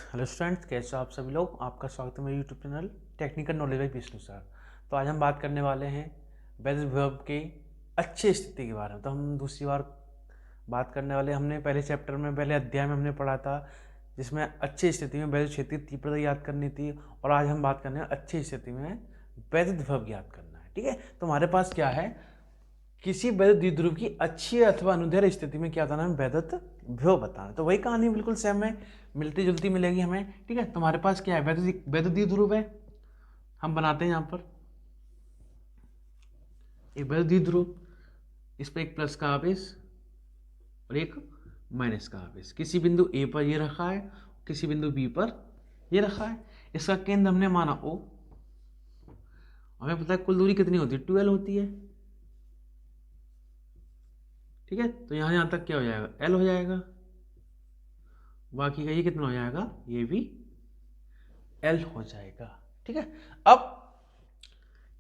Hello students, कैसे हो आप सभी लोग। आपका स्वागत है मेरे YouTube channel technical knowledge by Vishnu sir. तो आज हम बात करने वाले हैं बेसिस वर्ब के अच्छी स्थिति के बारे में। तो हम दूसरी बार बात करने वाले, हमने पहले चैप्टर में, पहले अध्याय में हमने पढ़ा था जिसमें अच्छी स्थिति में बेसिस क्षेत्र की तीव्रता याद करनी थी, और आज हम बात करने वाले अच्छी स्थिति में बेसिस वर्ब याद करना है। ठीक है, तो हमारे पास क्या है, किसी वैध द्विध्रुव की अच्छी अथवा अनुदैर्घ्य स्थिति में क्या बताना है, वैधत विभव बताना। तो वही कहानी बिल्कुल सेम है, मिलती जुलती मिलेगी हमें। ठीक है, तो हमारे पास क्या है, वैध द्विध्रुव है। हम बनाते हैं यहाँ पर एक वैध द्विध्रुव, इस पर एक प्लस का आवेश और एक माइनस का आवेश। किसी बिंदु ए पर ये रखा है, किसी बिंदु बी पर ये रखा है। इसका केंद्र हमने माना ओ। हमें पता है कुल दूरी कितनी होती है, 12 होती है। ठीक है, तो यहाँ तक क्या हो जाएगा, एल हो जाएगा। बाकी का ये कितना हो जाएगा, ये भी एल हो जाएगा। ठीक है, अब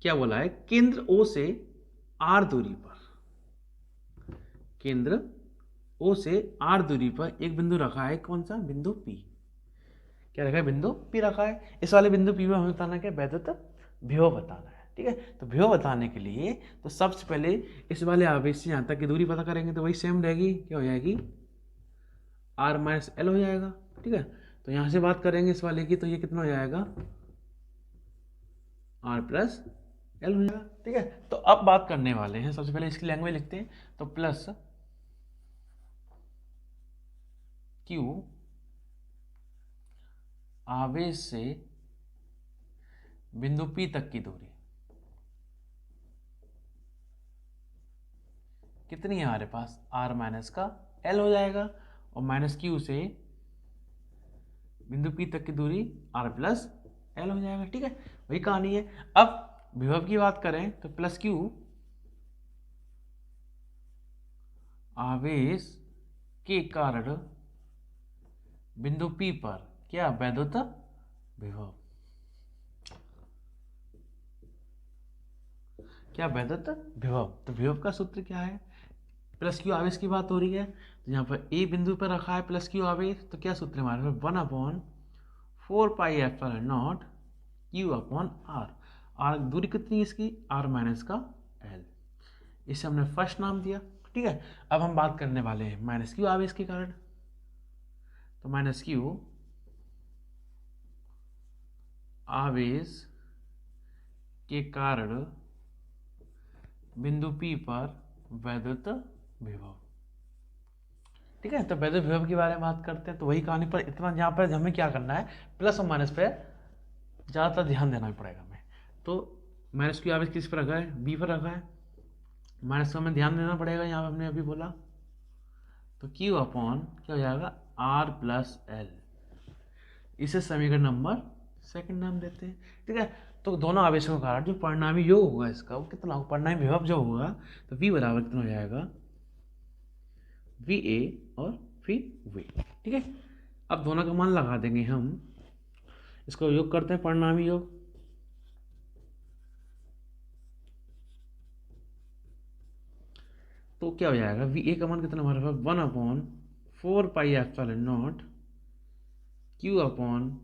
क्या बोला है, केंद्र ओ से आर दूरी पर, केंद्र ओ से आर दूरी पर एक बिंदु रखा है। कौन सा बिंदु, पी। क्या रखा है, बिंदु पी रखा है। इस वाले बिंदु पी में हमें बताना क्या, वैधत विभव बताना है। ठीक है, तो विभव बताने के लिए तो सबसे पहले इस वाले आवेश से यहाँ तक की दूरी पता करेंगे। तो वही सेम रहेगी, क्या हो जाएगी, आर माइनस एल हो जाएगा। ठीक है, तो यहाँ से बात करेंगे इस वाले की, तो ये कितना हो जाएगा, आर प्लस एल हो जाएगा। ठीक है, तो अब बात करने वाले हैं, सबसे पहले इसकी लैंग्वेज लिखते हैं। तो प्लस क्यू आवेश से बिंदु पी तक की दूरी कितनी है हमारे पास, आर माइनस का एल हो जाएगा। और माइनस क्यू से बिंदु पी तक की दूरी आर प्लस एल हो जाएगा। ठीक है, वही कहानी है। अब विभव की बात करें तो प्लस क्यू आवेश के कारण बिंदु पी पर क्या, वैधत विभव, क्या वैधत विभव। तो विभव का सूत्र क्या है, प्लस क्यू आवेश की बात हो रही है, तो यहाँ पर ए बिंदु पर रखा है प्लस क्यू आवेश। तो क्या सूत्र है हमारे पास, 1/4πε0 क्यू अपॉन आर। आर दूरी कितनी है इसकी, आर माइनस का एल। इसे हमने फर्स्ट नाम दिया। ठीक है, अब हम बात करने वाले हैं माइनस क्यू आवेश के कारण। तो माइनस क्यू आवेश के कारण बिंदु पी पर वैधत विभव। ठीक है, तो वैधत विभव के बारे में बात करते हैं। तो वही कहानी पर इतना, यहाँ पर हमें क्या करना है, प्लस और माइनस पे ज़्यादातर ध्यान देना पड़ेगा हमें। तो माइनस क्यू आवेश किस पर रखा है, बी पर रखा है। माइनस को हमें ध्यान देना पड़ेगा, यहाँ पर हमने अभी बोला। तो क्यू अपॉन क्या हो जाएगा, आर प्लस एल। इसे समीकरण नंबर सेकंड नाम देते हैं। ठीक है, तो दोनों आवेशों के कारण जो परिणामी योग होगा इसका, वो कितना होगा, परिणामी विभव जो होगा, तो v बराबर कितना हो जाएगा, वी ए और फिर वी। ठीक है, अब दोनों का मान लगा देंगे हम, इसको योग करते हैं, परिणामी योग। तो क्या हो जाएगा, वी ए का मान कितना हमारे पास, 1/4πε0 Q upon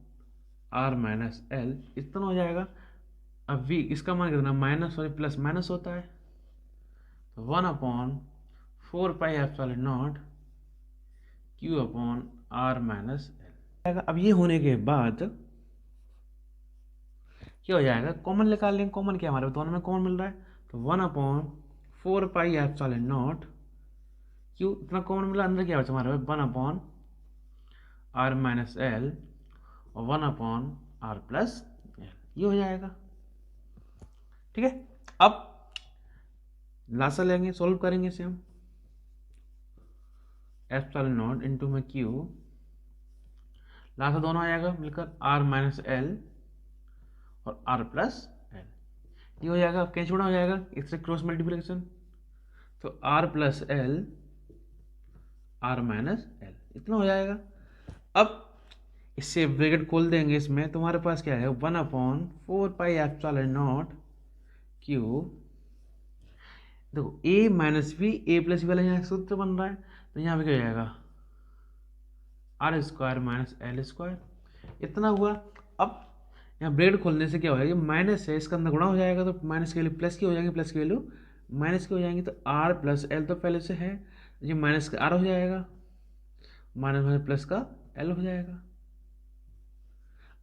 r minus l, इतना हो जाएगा। अब v इसका मान कितना, माइनस और प्लस माइनस होता है, तो 1/4πε0 Q upon r minus l. अब ये होने के बाद क्या हो जाएगा, कॉमन निकाल लेंगे। कॉमन क्या हमारे दोनों में कॉमन मिल रहा है, तो 1/4πε0 क्यू, इतना कॉमन मिला, अंदर क्या बचा हमारे 1/r माइनस एल और 1/r प्लस एल, ये हो जाएगा। ठीक है, अब लासा लेंगे, सॉल्व करेंगे इसे हम। ε0 इंटू में क्यू, लासा दोनों आ जाएगा मिलकर, r माइनस एल और r प्लस एल, ये हो जाएगा। अब क्या छोड़ा हो जाएगा, इससे क्रॉस मल्टीप्लिकेशन, तो r plus L r minus l, इतना हो जाएगा। अब इससे ब्रैकेट खोल देंगे इसमें, तो हमारे पास क्या है, 1/4πε0 क्यू, देखो a minus B, A plus B वाला यहाँ सूत्र बन रहा है, तो यहाँ पे क्या हो जाएगा, R square minus L square. इतना हुआ। अब यहाँ ब्रैकेट खोलने से क्या हो जाएगा, माइनस है इसका अंदर गुणा हो जाएगा, तो माइनस की वैल्यू प्लस की हो जाएगी, प्लस की वैल्यू माइनस की हो जाएंगी, तो आर प्लस एल तो पहले से है, ये माइनस का आर हो जाएगा, माइनस माइनस प्लस का एल हो जाएगा।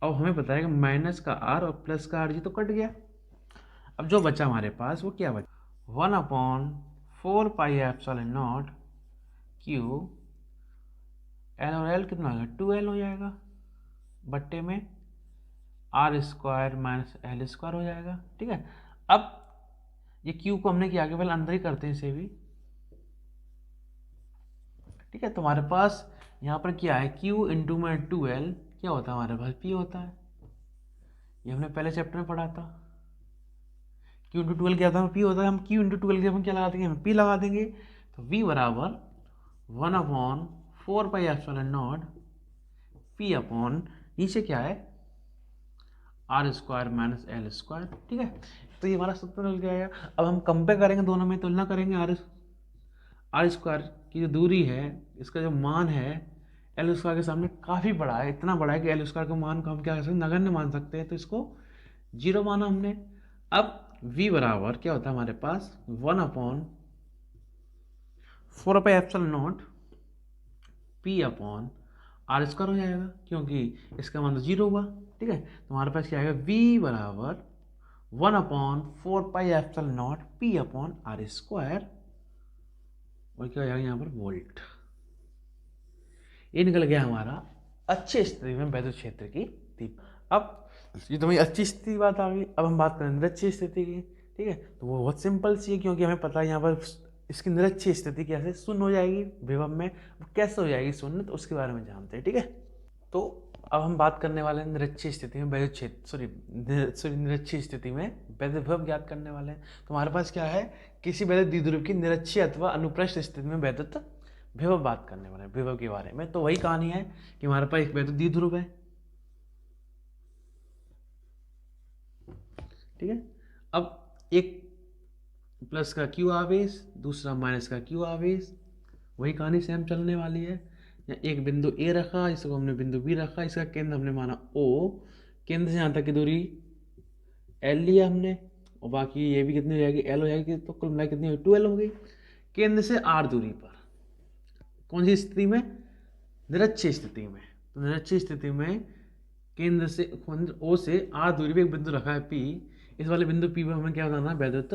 अब हमें पता है कि माइनस का आर और प्लस का आर जी तो कट गया। अब जो बचा हमारे पास वो क्या बचा, 1/4 pi epsilon naught Q, L और एल कितना हो जाएगा, 2l हो जाएगा, बट्टे में R square minus L square हो जाएगा। ठीक है, अब ये क्यू को हमने क्या किया, पहले अंदर ही करते हैं इसे भी। ठीक है, तो हमारे पास यहाँ पर क्या है, क्यू इंटू में 2l क्या होता है हमारे पास, पी होता है। ये हमने पहले चैप्टर में पढ़ा था, क्यू इंटू 12 क्या होता है, पी होता है। हम क्यू इंटू 12 के हम क्या लगा देंगे, हम पी लगा देंगे। तो v बराबर 1/4 pi epsilon naught P upon नीचे क्या है, R square minus L square. ठीक है, तो ये हमारा सूत्र मिल गया है। अब हम कंपेयर करेंगे, दोनों में तुलना करेंगे। आर स्क्वायर की जो दूरी है, इसका जो मान है एल स्क्वायर के सामने काफ़ी बड़ा है, इतना बड़ा है कि एल स्क्वायर के मान को हम क्या कर सकते हैं, नगण्य मान सकते हैं, तो इसको 0 माना हमने। अब v बराबर क्या होता है हमारे पास, 1/4 pi epsilon naught P upon R square हो जाएगा, क्योंकि इसका मान तो 0 हुआ। ठीक है, तो हमारे पास क्या आएगा, v बराबर 1/4 pi epsilon naught P upon R square, और क्या हो जाएगा यहाँ पर वोल्ट। ये निकल गया हमारा अच्छी स्थिति में वैद्युत क्षेत्र की दीप। अब ये तो मेरी अच्छी स्थिति की बात आ गई, अब हम बात करें निरक्षीय स्थिति की। ठीक है, तो वो बहुत सिंपल सी है, क्योंकि हमें पता है यहाँ पर इसकी निरक्षीय स्थिति कैसे शून्य हो जाएगी विभव में, वो कैसे हो जाएगी शून्य, तो उसके बारे में जानते हैं। ठीक है, तो अब हम बात करने वाले हैं निरक्षीय स्थिति में वैद्युत क्षेत्र, सॉरी निरक्षीय स्थिति में वैद्युत विभव ज्ञात करने वाले हैं। तो हमारे पास क्या है, किसी वैद्युत द्विध्रुव की निरक्षीय अथवा अनुप्रस्थ स्थिति में वैद्युत विभव बात करने वाले हैं, विभव के बारे में। तो वही कहानी है कि हमारे पास एक वैद्युत द्विध्रुव है। ठीक है, अब एक प्लस का क्यू आवेश, दूसरा माइनस का क्यू आवेश, वही कहानी सेम चलने वाली है। या एक बिंदु ए रखा, इसको हमने बिंदु बी रखा, इसका केंद्र हमने माना ओ, केंद्र से यहाँ तक की दूरी एल लिया हमने, और बाकी ये भी कितनी हो जाएगी, एल हो जाएगी, तो कुल मिला कितनी 2l हो गई। केंद्र से आर दूरी पर, कौन सी स्थिति में, निरक्षीय स्थिति में। तो निरक्षीय स्थिति में केंद्र से ओ से आर दूरी पे एक बिंदु रखा है पी, इस वाले बिंदु पी पर हमें क्या बताना है, वैद्युत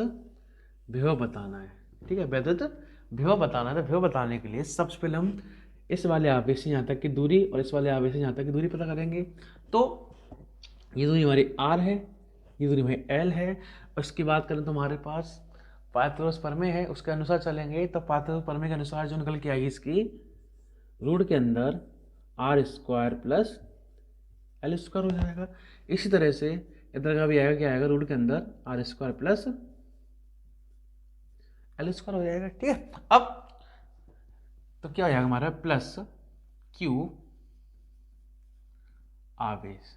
विभव बताना है। ठीक है, वैद्युत विभव बताना है। तो विभव बताने के लिए सबसे पहले हम इस वाले आवेश से यहाँ तक की दूरी और इस वाले आवेश से यहाँ तक की दूरी पता करेंगे। तो ये दूरी हमारी आर है, ये दूरी हमारी एल है, और इसकी बात करें तो हमारे पास पाइथागोरस प्रमेय है, उसके अनुसार चलेंगे। तो पाइथागोरस प्रमेय के अनुसार जो निकल के आएगी, इसकी रूट के अंदर R square plus L square हो जाएगा। इसी तरह से इधर का भी आएगा, क्या आएगा, रूट के अंदर R square plus L square हो जाएगा। ठीक है, अब तो क्या हो जाएगा हमारा, प्लस क्यू आवेश,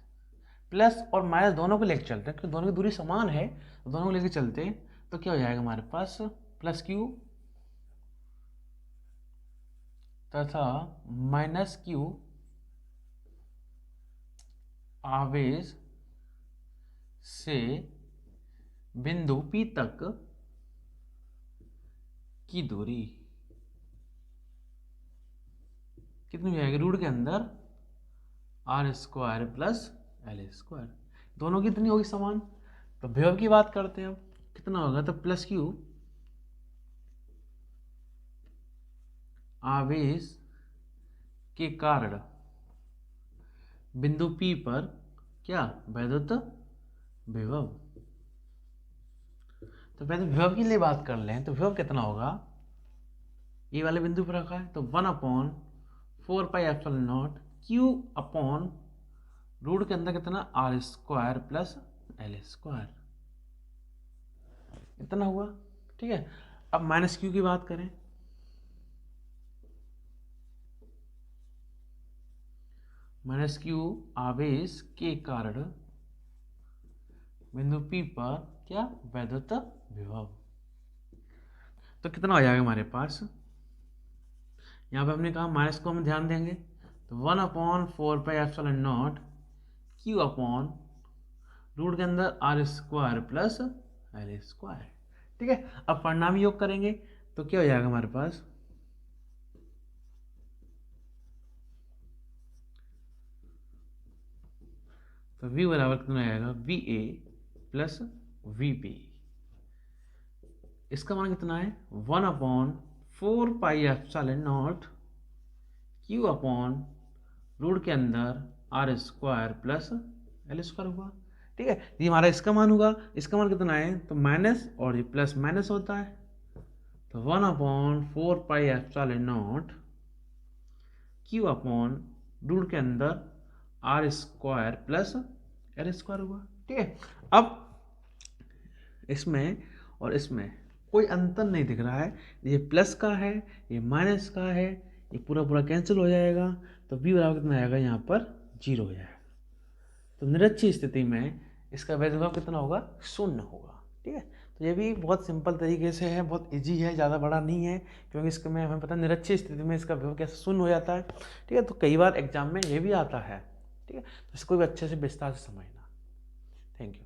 प्लस और माइनस दोनों को लेकर चलते हैं, क्योंकि दोनों की दूरी समान है, तो दोनों को लेकर चलते हैं। तो क्या हो जाएगा हमारे पास, प्लस क्यू तथा माइनस क्यू आवेश से बिंदु P तक की दूरी कितनी हो जाएगी, रूट के अंदर R square plus L square, दोनों कितनी होगी, समान। तो विभव की बात करते हैं, अब कितना होगा, तो प्लस क्यू आवेश के कारण बिंदु P पर क्या, वैद्युत विभव। तो पहले विभव के लिए बात कर लें, तो विभव कितना होगा, ये वाले बिंदु पर रखा है, तो 1/4 pi epsilon naught Q upon root के अंदर कितना, R square plus L square, इतना हुआ। ठीक है, अब माइनस क्यू की बात करें, माइनस क्यू आवेश के कारण बिंदु P पर क्या, वैद्युत विभव। तो कितना हो जाएगा हमारे पास, यहाँ पे हमने कहा माइनस को हम ध्यान देंगे, तो 1/4 pi epsilon naught Q upon root के अंदर R square plus L square. ठीक है, अब परिणाम योग करेंगे तो क्या हो जाएगा हमारे पास, तो v बराबर कितना आएगा, V A plus V B. इसका मान कितना है, 1/4πε0 क्यू अपॉन रूट के अंदर R square plus L square हुआ। ठीक है, ये हमारा इसका मान होगा, इसका मान कितना है, तो माइनस और ये प्लस माइनस होता है, तो 1/4πε0 क्यू अपॉन रूट के अंदर R square plus L square हुआ। ठीक है, अब इसमें और इसमें कोई अंतर नहीं दिख रहा है, ये प्लस का है ये माइनस का है, ये पूरा पूरा कैंसिल हो जाएगा, तो b बराबर कितना आएगा, यहाँ पर 0 हो जाएगा। तो निरक्षीय स्थिति में इसका वैध विभव कितना होगा, 0 होगा। ठीक है, तो ये भी बहुत सिंपल तरीके से है, बहुत इजी है, ज़्यादा बड़ा नहीं है, क्योंकि इसमें हमें पता है निरक्षीय स्थिति में इसका विभव कैसे 0 हो जाता है। ठीक है, तो कई बार एग्जाम में ये भी आता है। ठीक है, तो इसको भी अच्छे से विस्तार से समझना। Thank you.